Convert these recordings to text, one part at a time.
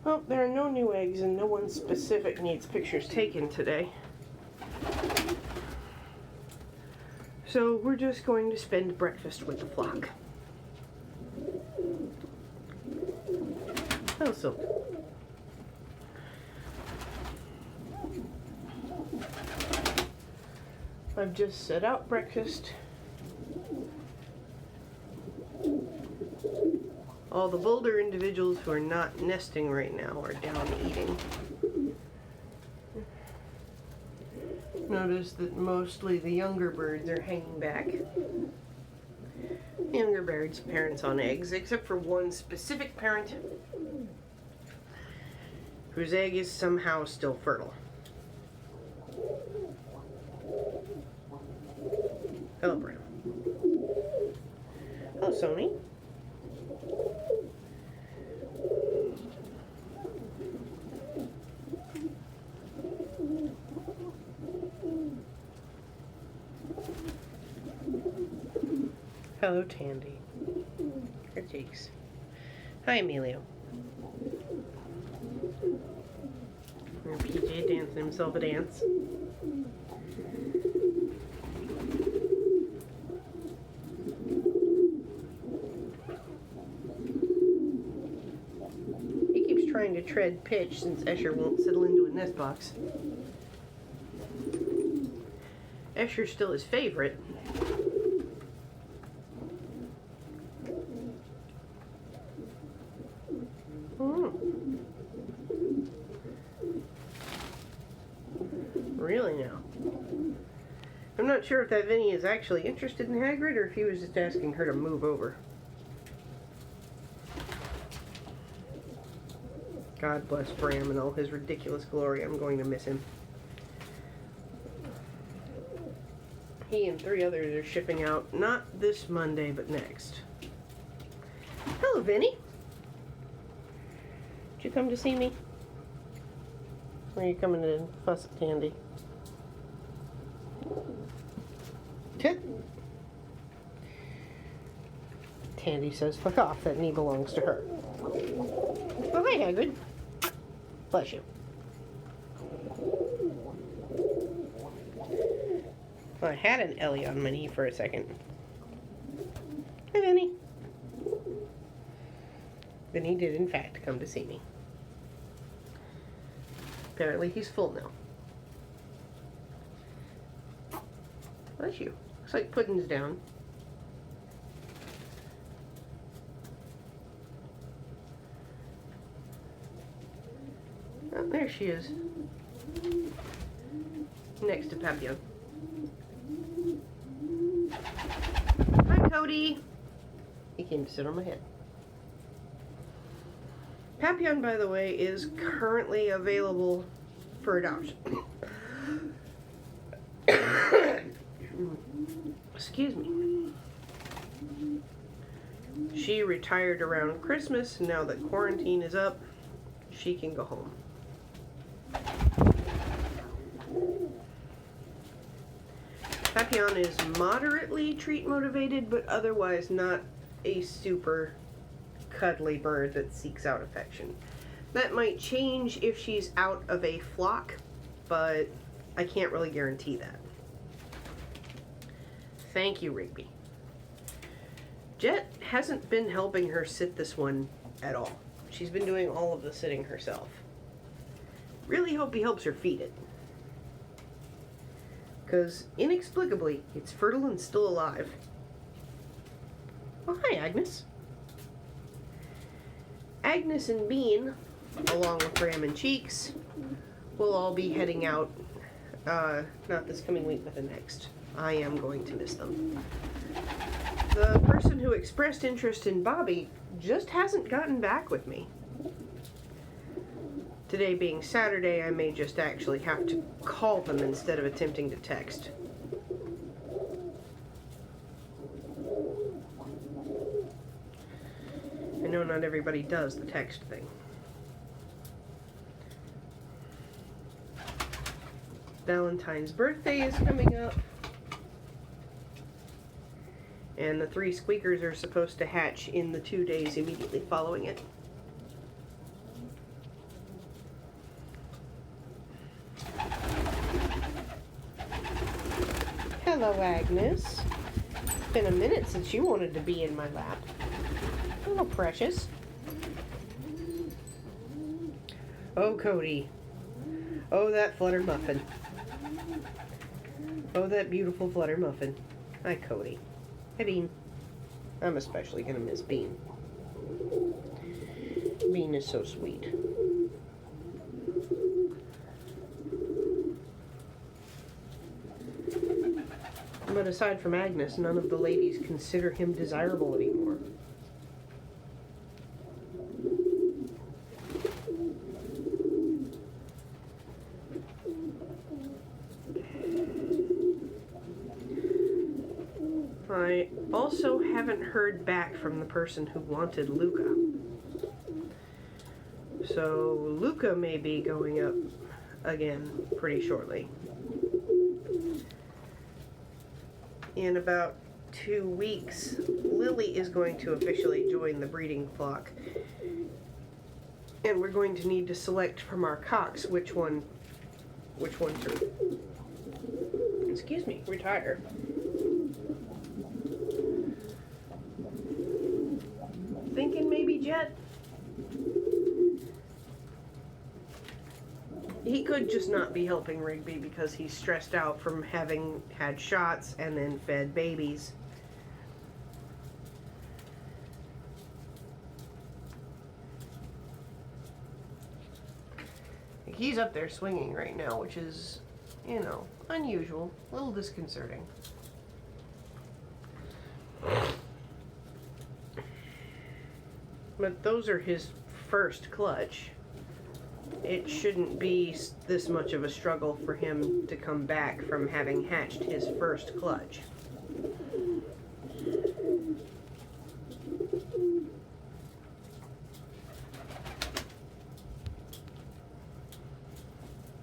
Well, there are no new eggs and no one specific needs pictures taken today. So we're just going to spend breakfast with the flock. Oh, so. I've just set out breakfast. All the bolder individuals who are not nesting right now are down eating. Notice that mostly the younger birds are hanging back. Younger birds, parents on eggs, except for one specific parent whose egg is somehow still fertile. Hello, Brown. Hello, Sony. Hello, Tandy. Her cheeks. Hi, Emilio. And PJ dancing himself a dance. He keeps trying to tread pitch since Escher won't settle into a nest box. Escher's still his favorite. Really now? I'm not sure if that Vinny is actually interested in Hagrid or if he was just asking her to move over. God bless Bram and all his ridiculous glory. I'm going to miss him. He and 3 others are shipping out, not this Monday, but next. Hello, Vinny. Did you come to see me? Or are you coming to fuss at Tandy? Tandy says, fuck off, that knee belongs to her. Oh, hi, Hagrid. Bless you. Well, I had an Ellie on my knee for a second. Hi, Vinny. Vinny did, in fact, come to see me. Apparently, he's full now. Bless you. Looks like Puddin's down. Oh, there she is. Next to Papillon. Hi, Cody. He came to sit on my head. Papillon, by the way, is currently available for adoption. Excuse me. She retired around Christmas. Now that quarantine is up, she can go home. Papillon is moderately treat motivated, but otherwise not a super cuddly bird that seeks out affection. That might change if she's out of a flock, but I can't really guarantee that. Thank you, Rigby. Jet hasn't been helping her sit this one at all. She's been doing all of the sitting herself. Really hope he helps her feed it. Because, inexplicably, it's fertile and still alive. Oh, hi, Agnes. Agnes and Bean, along with Bram and Cheeks, will all be heading out, not this coming week, but the next. I am going to miss them. The person who expressed interest in Bobby just hasn't gotten back with me. Today being Saturday, I may just actually have to call them instead of attempting to text. I know not everybody does the text thing. Valentine's birthday is coming up. And the 3 squeakers are supposed to hatch in the 2 days immediately following it. Hello, Agnes. Been a minute since you wanted to be in my lap. Hello, precious. Oh, Cody. Oh, that Flutter Muffin. Oh, that beautiful Flutter Muffin. Hi, Cody. Hi, Bean. I'm especially gonna miss Bean. Bean is so sweet. But aside from Agnes, none of the ladies consider him desirable anymore. I also haven't heard back from the person who wanted Luca. So Luca may be going up again pretty shortly. In about 2 weeks, Lily is going to officially join the breeding flock. And we're going to need to select from our cocks which one to, excuse me, retire. Thinking maybe Jet? He could just not be helping Rigby because he's stressed out from having had shots and then fed babies. He's up there swinging right now, which is, you know, unusual, a little disconcerting. But those are his first clutch. It shouldn't be this much of a struggle for him to come back from having hatched his first clutch.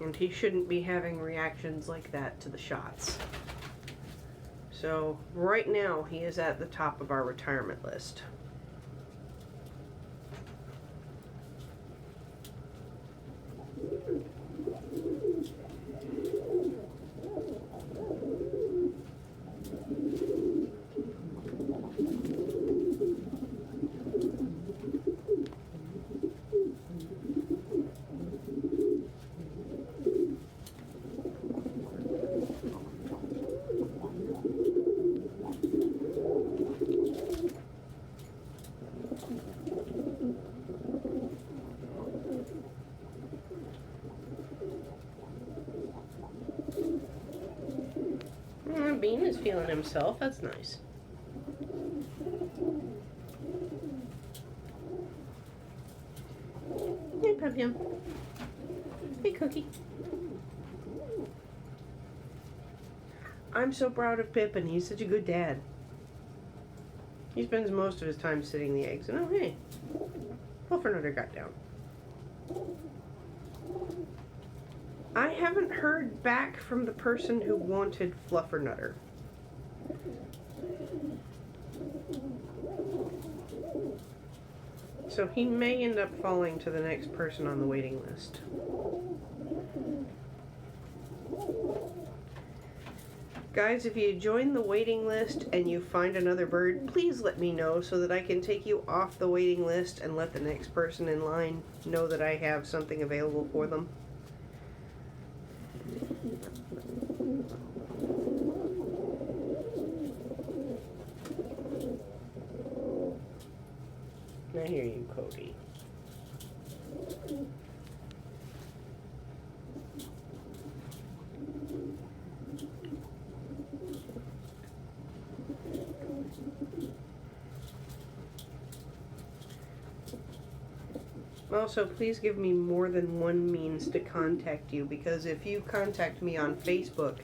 And he shouldn't be having reactions like that to the shots. So right now he is at the top of our retirement list. Bean is feeling himself. That's nice. Hey, Pumpkin. Hey, Cookie. I'm so proud of Pippin. He's such a good dad. He spends most of his time sitting the eggs. And oh, hey, Fluffernutter got down. I haven't heard back from the person who wanted Fluffernutter. So he may end up falling to the next person on the waiting list. Guys, if you join the waiting list and you find another bird, please let me know so that I can take you off the waiting list and let the next person in line know that I have something available for them. I hear you, Cody. Also, please give me more than one means to contact you, because if you contact me on Facebook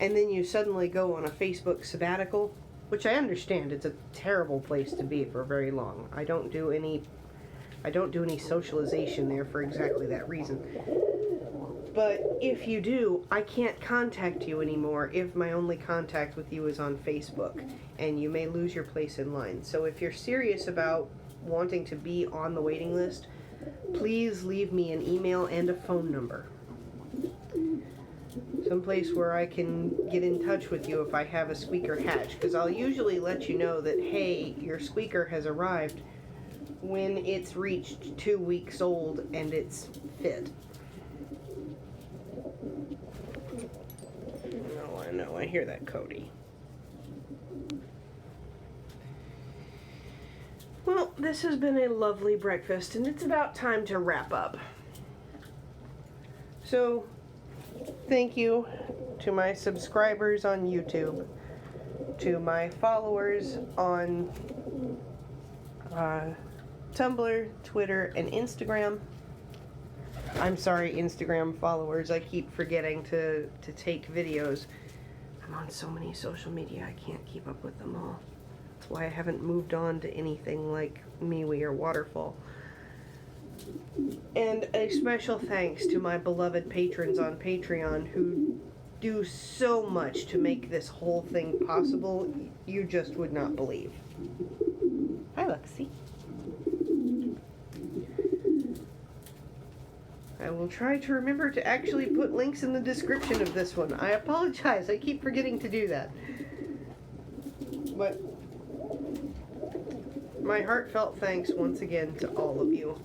and then you suddenly go on a Facebook sabbatical, which I understand, it's a terrible place to be for very long. I don't do any socialization there for exactly that reason. But if you do, I can't contact you anymore if my only contact with you is on Facebook, and you may lose your place in line. So if you're serious about wanting to be on the waiting list, please leave me an email and a phone number. someplace where I can get in touch with you if I have a squeaker hatch, because I'll usually let you know that, hey, your squeaker has arrived when it's reached 2 weeks old and it's fit. No, I know, I hear that, Cody. Well, this has been a lovely breakfast, and it's about time to wrap up. So, thank you to my subscribers on YouTube, to my followers on Tumblr, Twitter, and Instagram. I'm sorry, Instagram followers, I keep forgetting to take videos. I'm on so many social media, I can't keep up with them all. That's why I haven't moved on to anything like MeWe or Waterfall. And a special thanks to my beloved patrons on Patreon who do so much to make this whole thing possible you just would not believe. Hi, Lexi. I will try to remember to actually put links in the description of this one. I apologize, I keep forgetting to do that. But my heartfelt thanks once again to all of you.